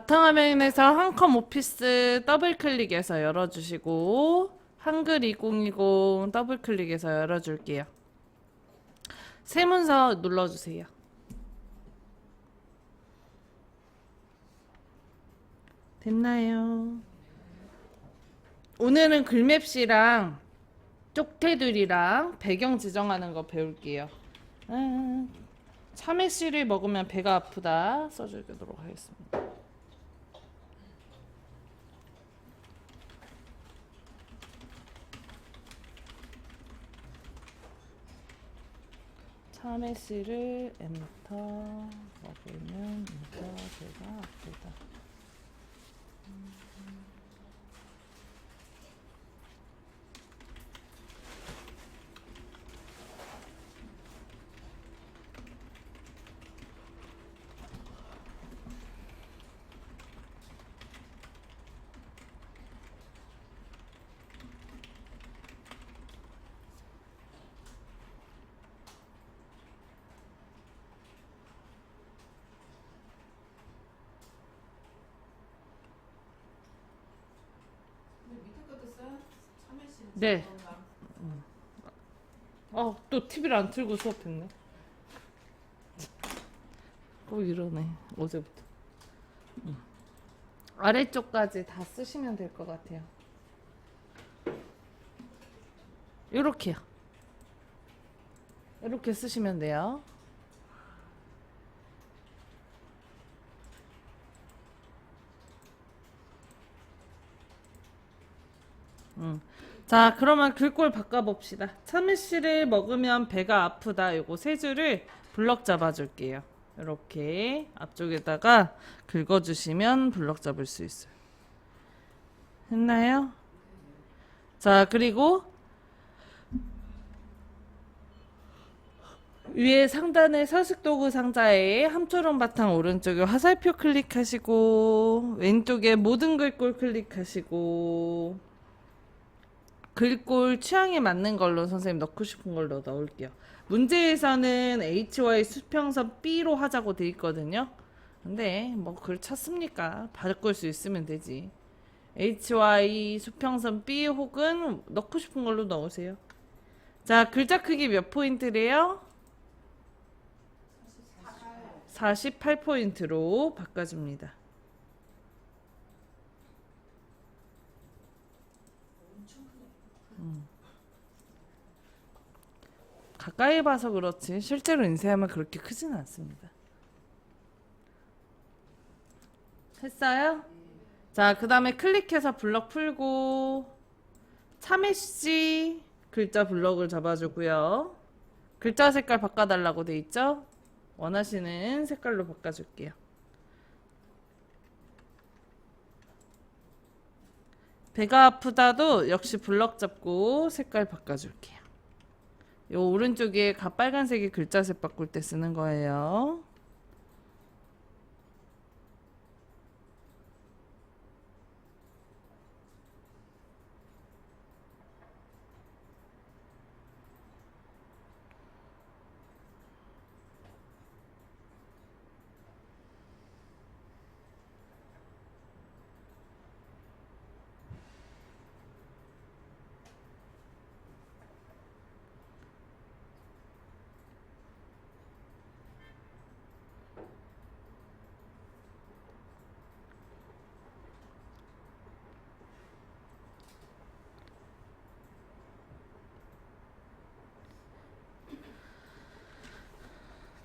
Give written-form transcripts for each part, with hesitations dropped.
바탕화면에서 한컴 오피스 더블 클릭해서 열어주시고 한글 2020 더블 클릭해서 열어줄게요. 새 문서 눌러주세요. 됐나요? 오늘은 글맵시랑 쪽테두리랑 배경 지정하는 거 배울게요. 참외씨를 먹으면 배가 아프다 써주도록 하겠습니다. 참외씨를 엔터 먹으면 배가 아프다. 네. 또 TV를 안 틀고 수업했네. 꼭 이러네. 어제부터. 아래쪽까지 다 쓰시면 될 것 같아요. 요렇게요. 이렇게 쓰시면 돼요. 자, 그러면 글꼴 바꿔봅시다. 참외씨를 먹으면 배가 아프다. 요거 세 줄을 블럭 잡아줄게요. 이렇게 앞쪽에다가 긁어주시면 블럭 잡을 수 있어요. 했나요? 자, 그리고 위에 상단에 서식도구 상자에 함초롱 바탕 오른쪽에 화살표 클릭하시고 왼쪽에 모든 글꼴 클릭하시고 글꼴 취향에 맞는 걸로 선생님 넣고 싶은 걸로 넣을게요. 문제에서는 HY 수평선 B로 하자고 돼 있거든요. 근데 뭐 글 찾습니까? 바꿀 수 있으면 되지. HY 수평선 B 혹은 넣고 싶은 걸로 넣으세요. 자, 글자 크기 몇 포인트래요? 48포인트로 바꿔줍니다. 가까이 봐서 그렇지 실제로 인쇄하면 그렇게 크지는 않습니다. 했어요? 자, 그 다음에 클릭해서 블럭 풀고 참외씨 글자 블럭을 잡아주고요. 글자 색깔 바꿔달라고 돼 있죠? 원하시는 색깔로 바꿔줄게요. 배가 아프다도 역시 블럭 잡고 색깔 바꿔줄게요. 요 오른쪽에 빨간색이 글자색 바꿀 때 쓰는 거예요.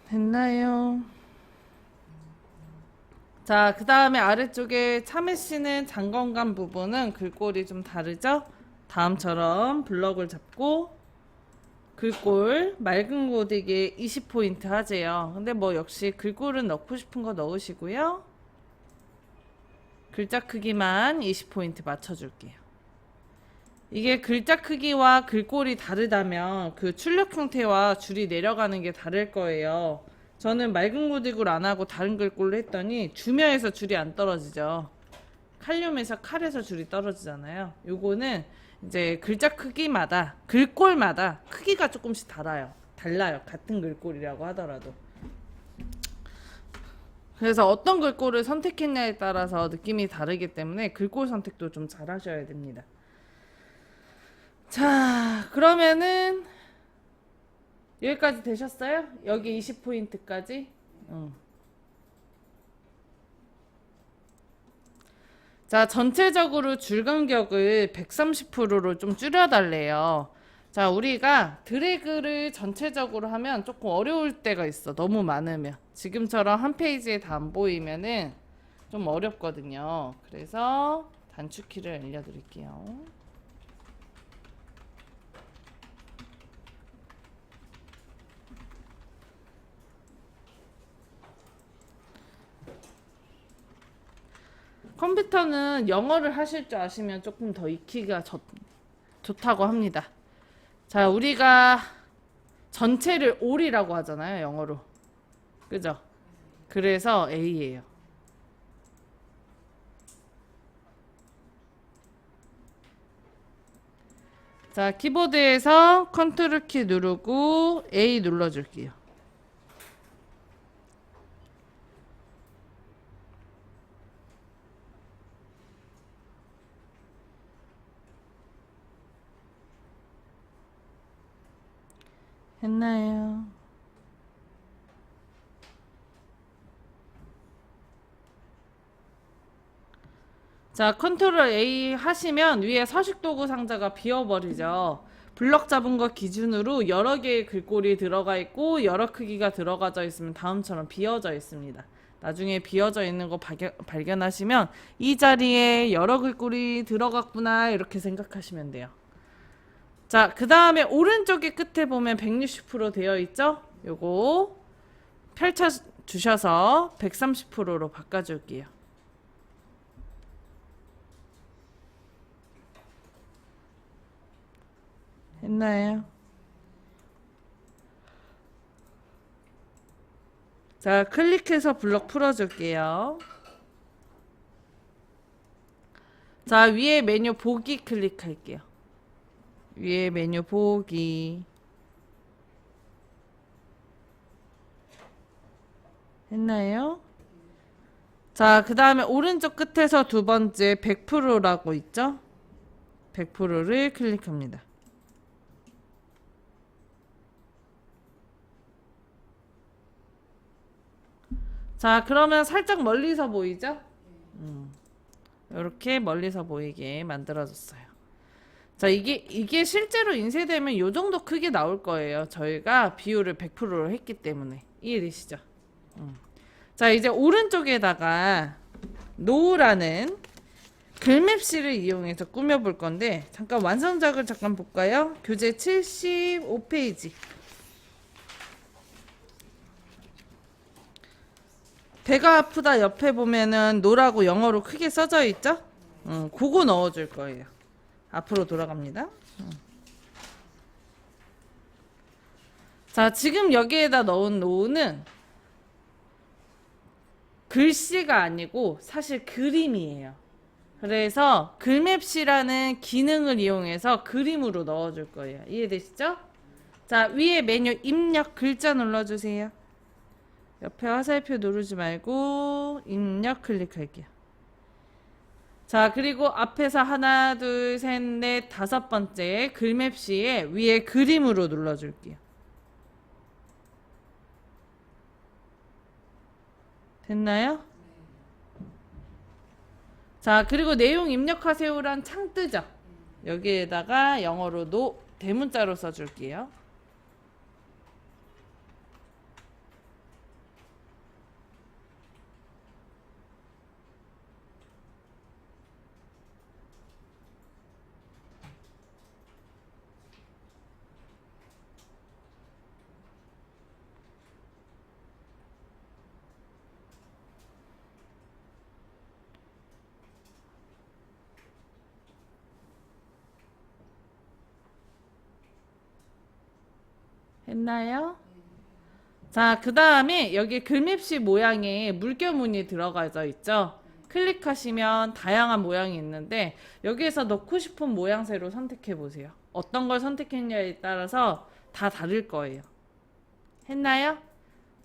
됐나요? 자, 그 다음에 아래쪽에 참외씨는 장건감 부분은 글꼴이 좀 다르죠? 다음처럼 블럭을 잡고 글꼴 맑은 고딕에 20포인트 하재요. 근데 뭐 역시 글꼴은 넣고 싶은 거 넣으시고요. 글자 크기만 20포인트 맞춰줄게요. 이게 글자 크기와 글꼴이 다르다면 그 출력 형태와 줄이 내려가는 게 다를 거예요. 저는 맑은 고딕으로 안 하고 다른 글꼴로 했더니 주면에서 줄이 안 떨어지죠. 칼륨에서 칼에서 줄이 떨어지잖아요. 요거는 이제 글자 크기마다 글꼴마다 크기가 조금씩 달라요. 같은 글꼴이라고 하더라도. 그래서 어떤 글꼴을 선택했냐에 따라서 느낌이 다르기 때문에 글꼴 선택도 좀 잘 하셔야 됩니다. 자, 그러면은 여기까지 되셨어요? 여기 20포인트까지? 자, 전체적으로 줄 간격을 130%로 좀 줄여달래요. 자, 우리가 드래그를 전체적으로 하면 조금 어려울 때가 있어. 너무 많으면. 지금처럼 한 페이지에 다 안 보이면은 좀 어렵거든요. 그래서 단축키를 알려드릴게요. 컴퓨터는 영어를 하실 줄 아시면 조금 더 익히기가 좋다고 합니다. 자, 우리가 전체를 all이라고 하잖아요, 영어로. 그죠? 그래서 A예요. 자, 키보드에서 컨트롤 키 누르고 A 눌러줄게요. 했나요? 자, 컨트롤 A 하시면 위에 서식도구 상자가 비어버리죠. 블럭 잡은 거 기준으로 여러 개의 글꼴이 들어가 있고 여러 크기가 들어가져 있으면 다음처럼 비어져 있습니다. 나중에 비어져 있는 거 발견하시면 이 자리에 여러 글꼴이 들어갔구나 이렇게 생각하시면 돼요. 자, 그 다음에 오른쪽에 끝에 보면 160% 되어 있죠? 요거 펼쳐 주셔서 130%로 바꿔줄게요. 했나요? 자, 클릭해서 블럭 풀어줄게요. 자, 위에 메뉴 보기 클릭할게요. 위에 메뉴 보기. 했나요? 자, 그 다음에 오른쪽 끝에서 두 번째 100%라고 있죠? 100%를 클릭합니다. 자, 그러면 살짝 멀리서 보이죠? 이렇게 멀리서 보이게 만들어졌어요. 자, 이게 실제로 인쇄되면 요 정도 크게 나올 거예요. 저희가 비율을 100%로 했기 때문에. 이해되시죠? 자, 이제 오른쪽에다가 노라는 글맵시를 이용해서 꾸며볼 건데 잠깐 완성작을 잠깐 볼까요? 교재 75페이지. 배가 아프다 옆에 보면은 노라고 영어로 크게 써져 있죠? 그거 넣어줄 거예요. 앞으로 돌아갑니다. 자, 지금 여기에다 넣은 노는 글씨가 아니고 사실 그림이에요. 그래서 글맵시라는 기능을 이용해서 그림으로 넣어줄 거예요. 이해되시죠? 자, 위에 메뉴 입력 글자 눌러주세요. 옆에 화살표 누르지 말고 입력 클릭할게요. 자, 그리고 앞에서 하나, 둘, 셋, 넷, 다섯 번째 글맵시에 위에 그림으로 눌러줄게요. 됐나요? 자, 그리고 내용 입력하세요란 창 뜨죠? 여기에다가 영어로 대문자로 써줄게요. 했나요? 자, 그 다음에 여기 글맵시 모양에 물결무늬 들어가져 있죠? 클릭하시면 다양한 모양이 있는데 여기에서 넣고 싶은 모양새로 선택해 보세요. 어떤 걸 선택했냐에 따라서 다 다를 거예요. 했나요?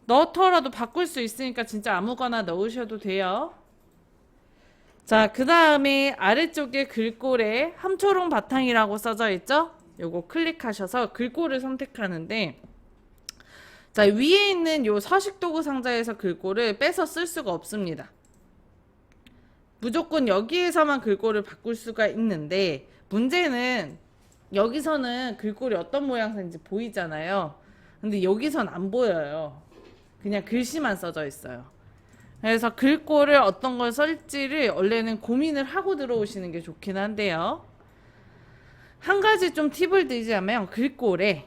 넣더라도 바꿀 수 있으니까 진짜 아무거나 넣으셔도 돼요. 자, 그 다음에 아래쪽에 글꼴에 함초롱 바탕이라고 써져 있죠? 요거 클릭하셔서 글꼴을 선택하는데, 자, 위에 있는 요 서식도구 상자에서 글꼴을 빼서 쓸 수가 없습니다. 무조건 여기에서만 글꼴을 바꿀 수가 있는데, 문제는 여기서는 글꼴이 어떤 모양새인지 보이잖아요. 근데 여기선 안 보여요. 그냥 글씨만 써져 있어요. 그래서 글꼴을 어떤 걸 쓸지를 원래는 고민을 하고 들어오시는 게 좋긴 한데요. 한 가지 좀 팁을 드리자면 글꼴에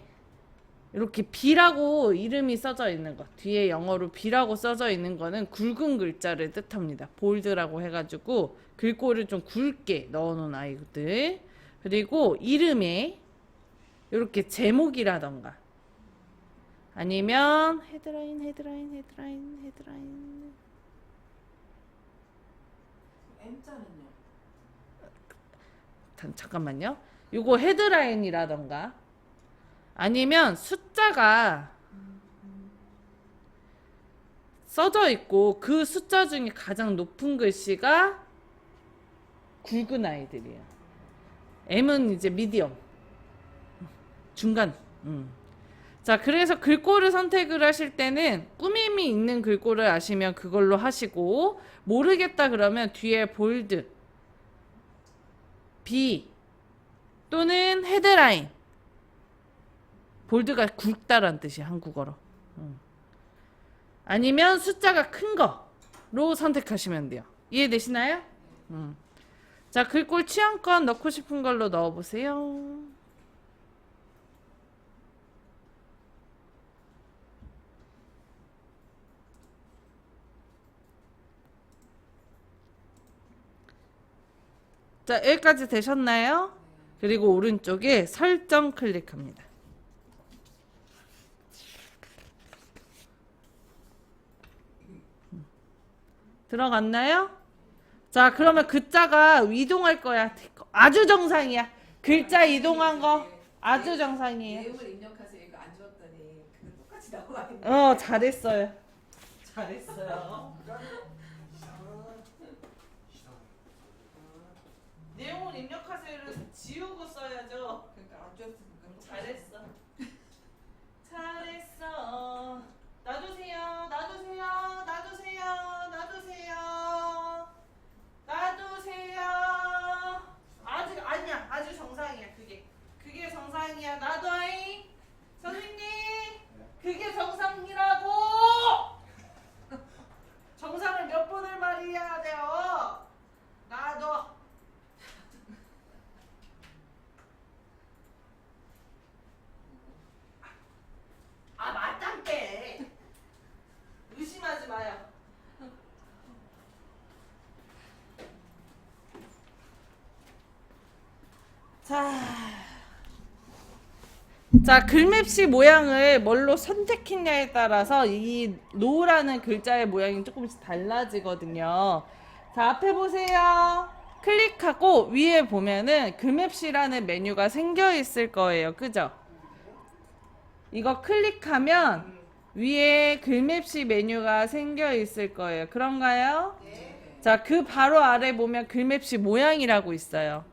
이렇게 B라고 이름이 써져 있는 것, 뒤에 영어로 B라고 써져 있는 거는 굵은 글자를 뜻합니다. 볼드라고 해가지고 글꼴을 좀 굵게 넣어놓은 아이들. 그리고 이름에 이렇게 제목이라던가 아니면 헤드라인 M자는요? 잠깐만요. 요거 헤드라인이라던가 아니면 숫자가 써져 있고 그 숫자 중에 가장 높은 글씨가 굵은 아이들이에요. M은 이제 미디엄, 중간. 자, 그래서 글꼴을 선택을 하실 때는 꾸밈이 있는 글꼴을 아시면 그걸로 하시고, 모르겠다 그러면 뒤에 볼드, B 또는 헤드라인. 볼드가 굵다란 뜻이 한국어로. 아니면 숫자가 큰 거로 선택하시면 돼요. 이해되시나요? 자, 글꼴 취향껏 넣고 싶은 걸로 넣어보세요. 자, 여기까지 되셨나요? 그리고 오른쪽에 설정 클릭합니다. 들어갔나요? 자, 그러면 글자가 이동할 거야. 아주 정상이야. 글자 이동한 거 아주 정상이에요. 내용을 입력하세요. 이거 안 주었더니 그거 똑같이 나와 있네. 잘했어요. 잘했어요. 내용을 입력하세요를 지우고 써야죠. 그러니까 안 주었으면 잘했어. 잘했어. 놔두세요. 놔두세요. 놔두세요. 놔두세요. 놔두세요. 아직 아니야. 아주 정상이야. 그게 정상이야. 놔둬이. 선생님. 그게 정상이라고. 정상을 몇 번을 말해야 돼요. 놔둬. 맞단께. 의심하지 마요. 자, 글맵시 모양을 뭘로 선택했냐에 따라서 이 노라는 글자의 모양이 조금씩 달라지거든요. 자, 앞에 보세요. 클릭하고 위에 보면은 글맵시라는 메뉴가 생겨 있을 거예요. 그죠? 이거 클릭하면 위에 글맵시 메뉴가 생겨 있을 거예요. 그런가요? 네. 자, 그 바로 아래 보면 글맵시 모양이라고 있어요.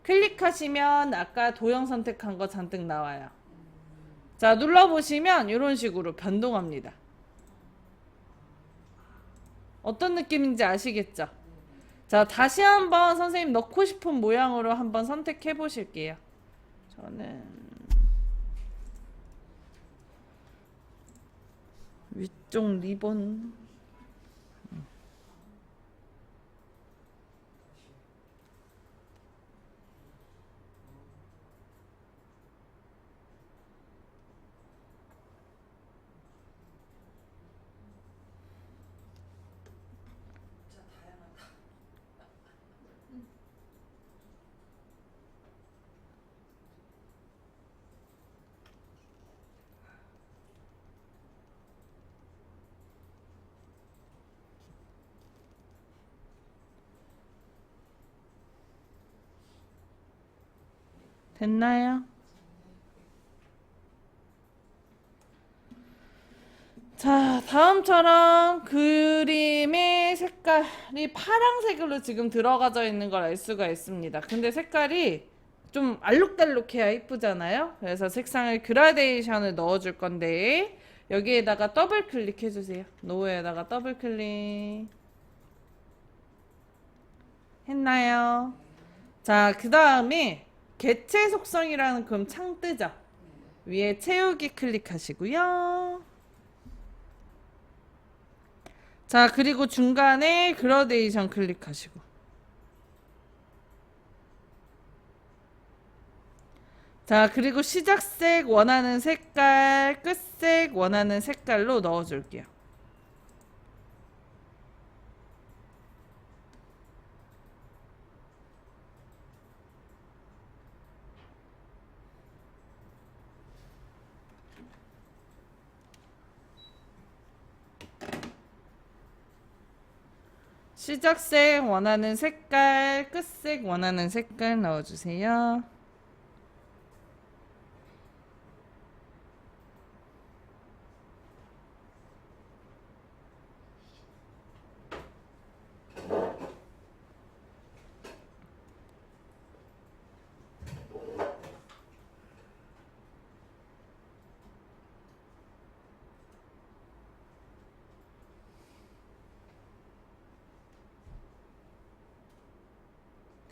클릭하시면 아까 도형 선택한 거 잔뜩 나와요. 자, 눌러보시면 이런 식으로 변동합니다. 어떤 느낌인지 아시겠죠? 자, 다시 한번 선생님 넣고 싶은 모양으로 한번 선택해 보실게요. 저는 위쪽 리본 됐나요? 자, 다음처럼 그림의 색깔이 파란색으로 지금 들어가져 있는 걸 알 수가 있습니다. 근데 색깔이 좀 알록달록해야 이쁘잖아요. 그래서 색상을 그라데이션을 넣어줄 건데 여기에다가 더블 클릭해주세요. 노후에다가 더블 클릭 했나요? 자, 그 다음에 개체 속성이라는 그럼 창 뜨죠? 위에 채우기 클릭하시고요. 자, 그리고 중간에 그라데이션 클릭하시고. 자, 그리고 시작색 원하는 색깔, 끝색 원하는 색깔로 넣어줄게요. 시작색 원하는 색깔, 끝색 원하는 색깔 넣어주세요.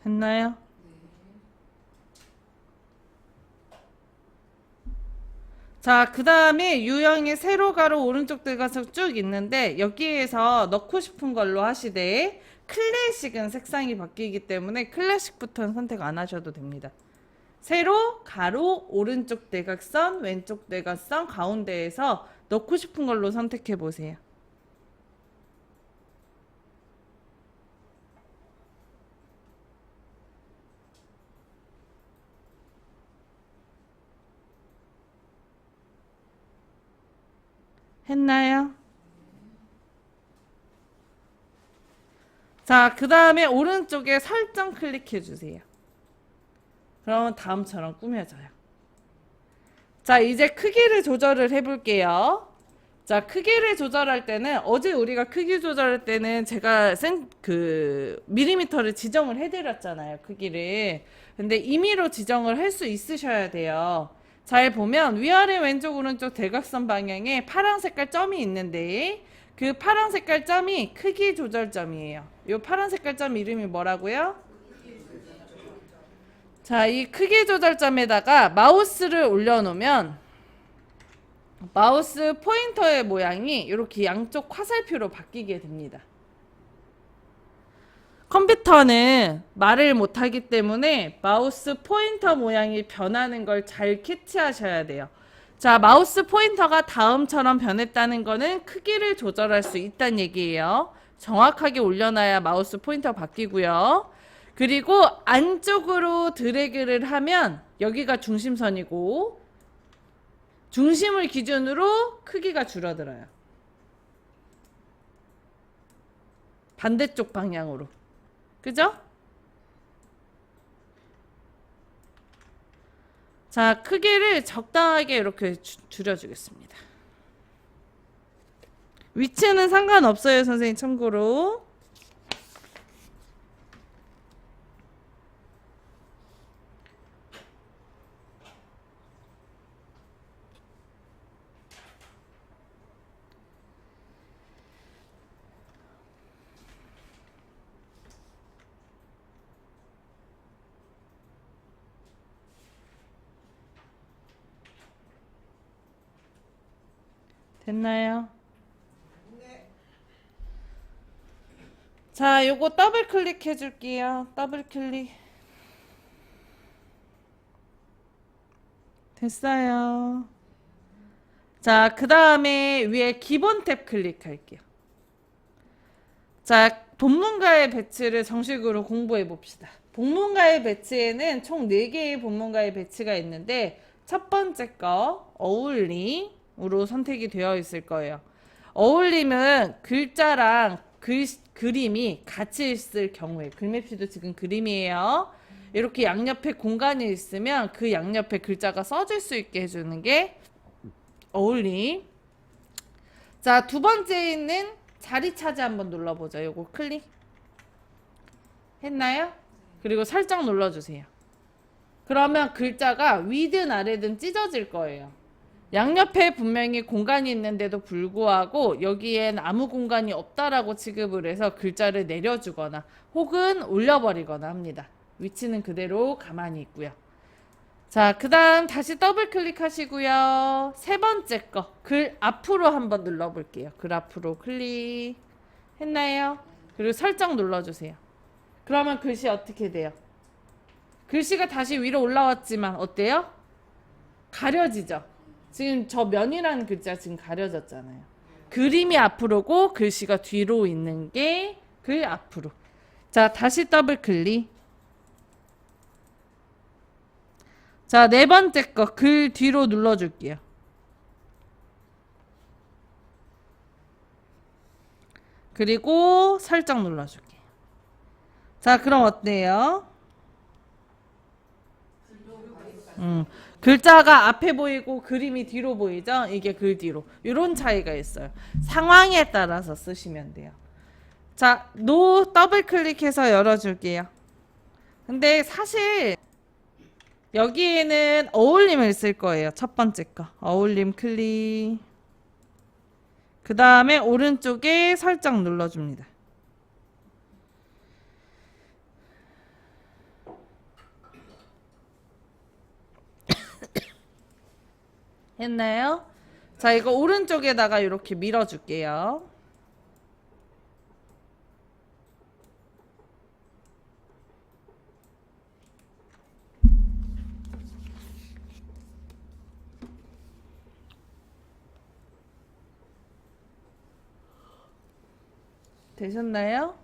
됐나요? 자, 그 다음에 유형의 세로 가로 오른쪽 들어가서 쭉 있는데 여기에서 넣고 싶은 걸로 하시되 클래식은 색상이 바뀌기 때문에 클래식부터는 선택 안 하셔도 됩니다. 세로, 가로, 오른쪽 대각선, 왼쪽 대각선, 가운데에서 넣고 싶은 걸로 선택해 보세요. 했나요? 자, 그 다음에 오른쪽에 설정 클릭해 주세요. 그러면 다음처럼 꾸며져요. 자, 이제 크기를 조절을 해볼게요. 자, 크기를 조절할 때는 어제 우리가 크기 조절할 때는 제가 밀리미터를 지정을 해드렸잖아요. 크기를. 근데 임의로 지정을 할 수 있으셔야 돼요. 잘 보면 위아래 왼쪽 오른쪽 대각선 방향에 파란 색깔 점이 있는데 그 파란 색깔 점이 크기 조절점이에요. 이 파란 색깔 점 이름이 뭐라고요? 자, 이 크기 조절점에다가 마우스를 올려놓으면 마우스 포인터의 모양이 이렇게 양쪽 화살표로 바뀌게 됩니다. 컴퓨터는 말을 못하기 때문에 마우스 포인터 모양이 변하는 걸 잘 캐치하셔야 돼요. 자, 마우스 포인터가 다음처럼 변했다는 거는 크기를 조절할 수 있다는 얘기예요. 정확하게 올려놔야 마우스 포인터 바뀌고요. 그리고 안쪽으로 드래그를 하면 여기가 중심선이고 중심을 기준으로 크기가 줄어들어요. 반대쪽 방향으로. 그죠? 자, 크기를 적당하게 이렇게 줄여주겠습니다. 위치는 상관없어요, 선생님 참고로. 됐나요? 네. 자, 요거 더블 클릭해 줄게요. 더블 클릭. 됐어요. 자, 그 다음에 위에 기본 탭 클릭할게요. 자, 본문가의 배치를 정식으로 공부해 봅시다. 본문가의 배치에는 총 4개의 본문가의 배치가 있는데 첫 번째 거 어울림으로 선택이 되어 있을 거예요. 어울림은 글자랑 그림이 같이 있을 경우에 글맵시도 지금 그림이에요. 이렇게 양옆에 공간이 있으면 그 양옆에 글자가 써질 수 있게 해주는 게 어울림. 자, 두 번째에 있는 자리 차지 한번 눌러보죠. 요거 클릭. 했나요? 그리고 설정 눌러주세요. 그러면 글자가 위든 아래든 찢어질 거예요. 양옆에 분명히 공간이 있는데도 불구하고 여기엔 아무 공간이 없다라고 취급을 해서 글자를 내려주거나 혹은 올려버리거나 합니다. 위치는 그대로 가만히 있고요. 자, 그 다음 다시 더블 클릭하시고요. 세 번째 거, 글 앞으로 한번 눌러볼게요. 글 앞으로 클릭. 했나요? 그리고 설정 눌러주세요. 그러면 글씨 어떻게 돼요? 글씨가 다시 위로 올라왔지만 어때요? 가려지죠? 지금 저 면이라는 글자 지금 가려졌잖아요. 그림이 앞으로고 글씨가 뒤로 있는 게 글 앞으로. 자, 다시 더블 클릭. 자, 네 번째 거 글 뒤로 눌러줄게요. 그리고 설정 눌러줄게요. 자, 그럼 어때요? 글자가 앞에 보이고 그림이 뒤로 보이죠? 이게 글 뒤로. 이런 차이가 있어요. 상황에 따라서 쓰시면 돼요. 자, 노 더블 클릭해서 열어줄게요. 근데 사실 여기에는 어울림을 쓸 거예요. 첫 번째 거. 어울림 클릭. 그 다음에 오른쪽에 설정 눌러줍니다. 했나요? 자, 이거 오른쪽에다가 이렇게 밀어줄게요. 되셨나요?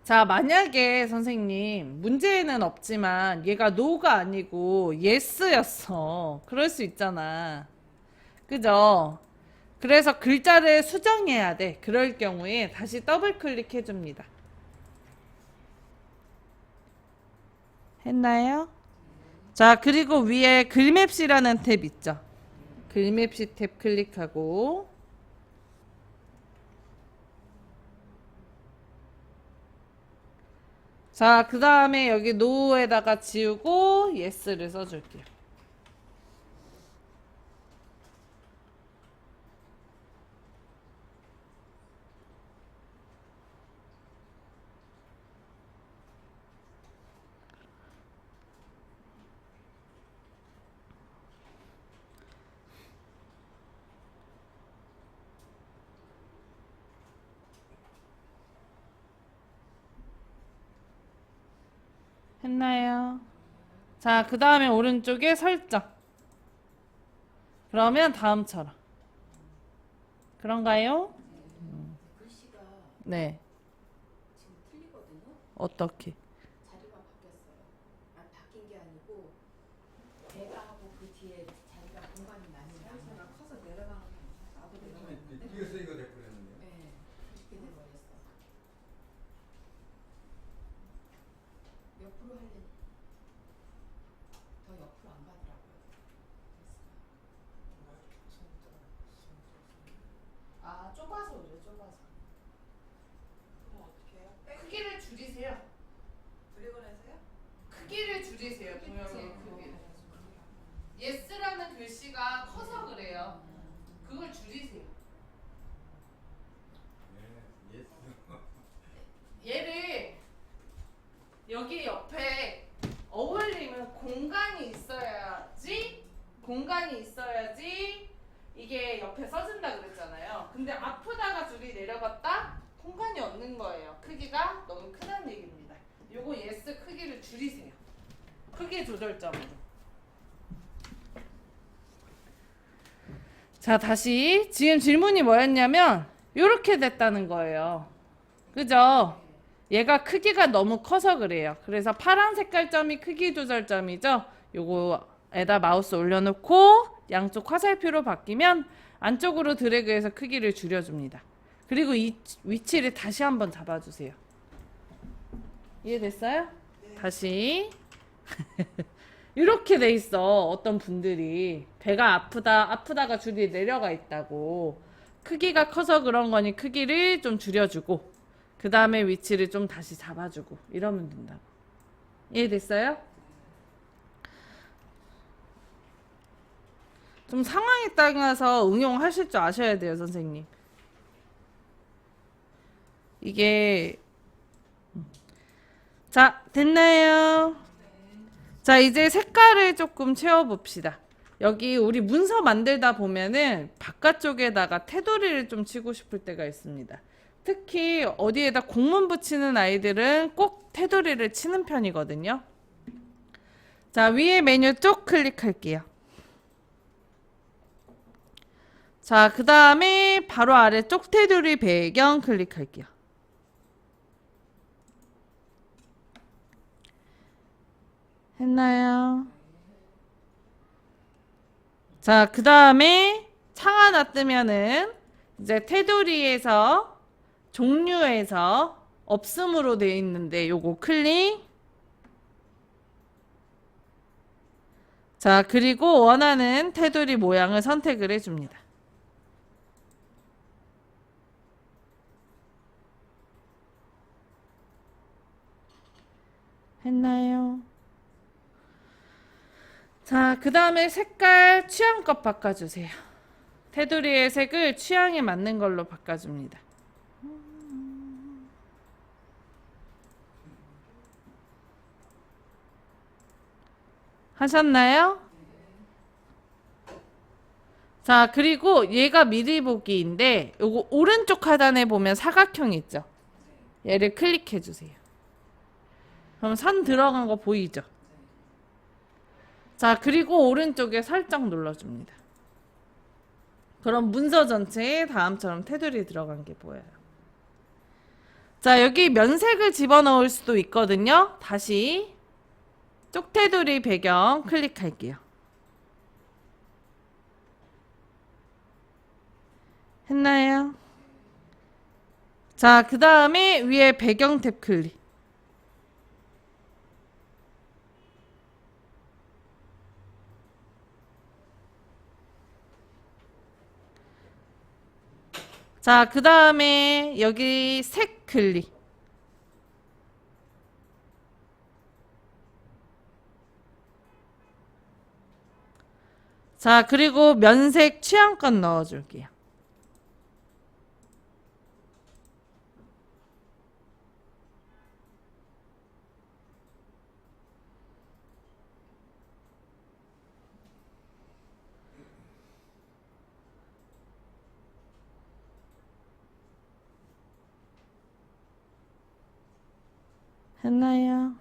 자, 만약에 선생님 문제는 없지만 얘가 no가 아니고 yes였어. 그럴 수 있잖아. 그죠? 그래서 글자를 수정해야 돼. 그럴 경우에 다시 더블 클릭해 줍니다. 했나요? 자, 그리고 위에 글맵시라는 탭 있죠? 글맵시 탭 클릭하고 자, 그 다음에 여기 no에다가 지우고 yes를 써줄게요. 했나요? 자, 그 다음에 오른쪽에 설정. 그러면 다음처럼. 그런가요? 글씨가 네. 지금 틀리거든요. 어떻게? 자리가 바뀌었어요. 아, 바뀐 게 아니고 배가 하고 그 뒤에 자리가 공간이 많이 나요. 커서 내려가는 거 나도 내려가는데. 뒤에서 이거 돼버렸는데. 네, 그렇게 돼버렸어. 옆으로 하려니 더 옆으로 안 가더라고요. 아, 좁아서 그래, 좁아서. 그럼 어떻게 해요? 크기를 줄이세요. 드래곤에서요? 크기를 줄이세요, 동영의 크기를. yes라는 글씨가 커서 그래요. 그걸 줄이세요. 네, 예스. 얘를 여기 옆에 어울리면 공간이 있어야지 이게 옆에 써진다 그랬잖아요. 근데 아프다가 줄이 내려갔다? 공간이 없는 거예요. 크기가 너무 크다는 얘기입니다. 요거 yes 크기를 줄이세요. 크기 조절점으로. 자, 다시 지금 질문이 뭐였냐면 요렇게 됐다는 거예요. 그죠? 얘가 크기가 너무 커서 그래요. 그래서 파란 색깔 점이 크기 조절점이죠. 요거에다 마우스 올려놓고 양쪽 화살표로 바뀌면 안쪽으로 드래그해서 크기를 줄여줍니다. 그리고 이 위치를 다시 한번 잡아주세요. 이해됐어요? 네. 다시 이렇게 돼 있어. 어떤 분들이 배가 아프다가 줄이 내려가 있다고. 크기가 커서 그런 거니 크기를 좀 줄여주고 그 다음에 위치를 좀 다시 잡아주고 이러면 된다고. 이해됐어요? 좀 상황에 따라서 응용하실 줄 아셔야 돼요, 선생님. 이게 자, 됐나요? 자, 이제 색깔을 조금 채워봅시다. 여기 우리 문서 만들다 보면은 바깥쪽에다가 테두리를 좀 치고 싶을 때가 있습니다. 특히 어디에다 공문 붙이는 아이들은 꼭 테두리를 치는 편이거든요. 자, 위에 메뉴 쪽 클릭할게요. 자, 그 다음에 바로 아래 쪽 테두리 배경 클릭할게요. 했나요? 자, 그 다음에 창 하나 뜨면은 이제 테두리에서 종류에서 없음으로 되어 있는데 요거 클릭. 자, 그리고 원하는 테두리 모양을 선택을 해줍니다. 했나요? 자, 그 다음에 색깔 취향껏 바꿔주세요. 테두리의 색을 취향에 맞는 걸로 바꿔줍니다. 하셨나요? 자, 그리고 얘가 미리 보기인데 요거 오른쪽 하단에 보면 사각형 있죠? 얘를 클릭해 주세요. 그럼 선 들어간 거 보이죠? 자, 그리고 오른쪽에 살짝 눌러줍니다. 그럼 문서 전체에 다음처럼 테두리 들어간 게 보여요. 자, 여기 면색을 집어넣을 수도 있거든요. 다시 쪽 테두리 배경 클릭할게요. 했나요? 자, 그 다음에 위에 배경 탭 클릭. 자, 그 다음에 여기 색 클릭. 자, 그리고 면색 취향껏 넣어줄게요. 했나요?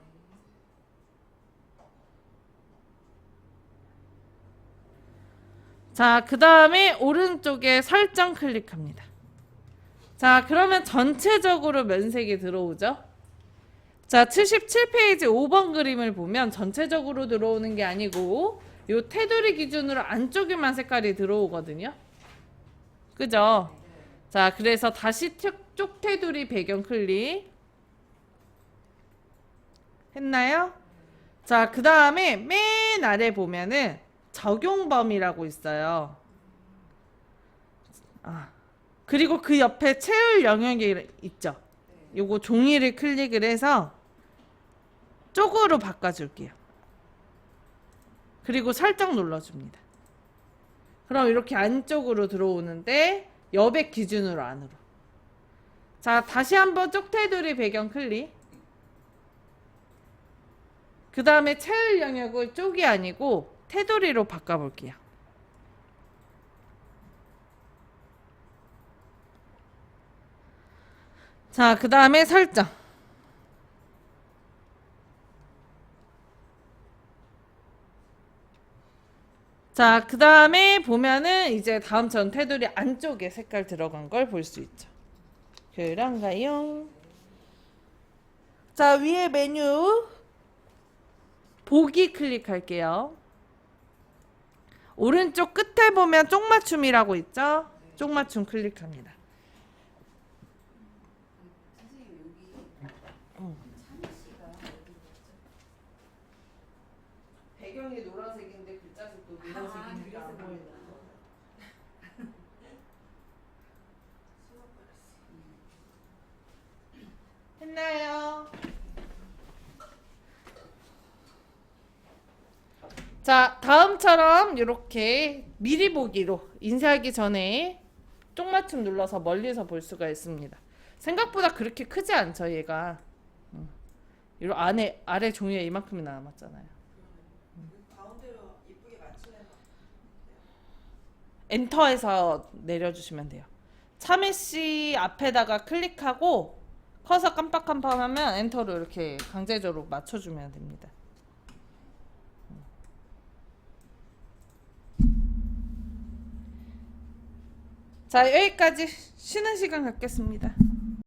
자, 그 다음에 오른쪽에 설정 클릭합니다. 자, 그러면 전체적으로 면색이 들어오죠? 자, 77페이지 5번 그림을 보면 전체적으로 들어오는 게 아니고 요 테두리 기준으로 안쪽에만 색깔이 들어오거든요. 그죠? 자, 그래서 다시 쪽 테두리 배경 클릭. 했나요? 자, 그 다음에 맨 아래 보면은 적용 범위라고 있어요. 그리고 그 옆에 채울 영역이 있죠. 요거 종이를 클릭을 해서 쪽으로 바꿔줄게요. 그리고 설정 눌러줍니다. 그럼 이렇게 안쪽으로 들어오는데 여백 기준으로 안으로. 자, 다시 한번 쪽 테두리 배경 클릭. 그 다음에 채울 영역을 쪽이 아니고 테두리로 바꿔볼게요. 자, 그 다음에 설정. 자, 그 다음에 보면은 이제 다음처럼 테두리 안쪽에 색깔 들어간 걸 볼 수 있죠. 그런가요? 자, 위에 메뉴 보기 클릭할게요. 오른쪽 끝에 보면 쪽맞춤이라고 있죠? 쪽맞춤 클릭합니다. 선생님 여기 찬희 씨가 어디 있죠? 배경이 노란색인데 글자색도 노란색이니까 그래서 안 보인다. 했나요? 자, 다음처럼 이렇게 미리 보기로 인쇄하기 전에 쪽맞춤 눌러서 멀리서 볼 수가 있습니다. 생각보다 그렇게 크지 않죠, 얘가. 이 안에 아래 종이에 이만큼이 남았잖아요. 가운데로 이쁘게 맞추면 엔터에서 내려주시면 돼요. 참외씨 앞에다가 클릭하고 커서 깜빡깜빡하면 엔터로 이렇게 강제적으로 맞춰주면 됩니다. 자, 여기까지 쉬는 시간 갖겠습니다.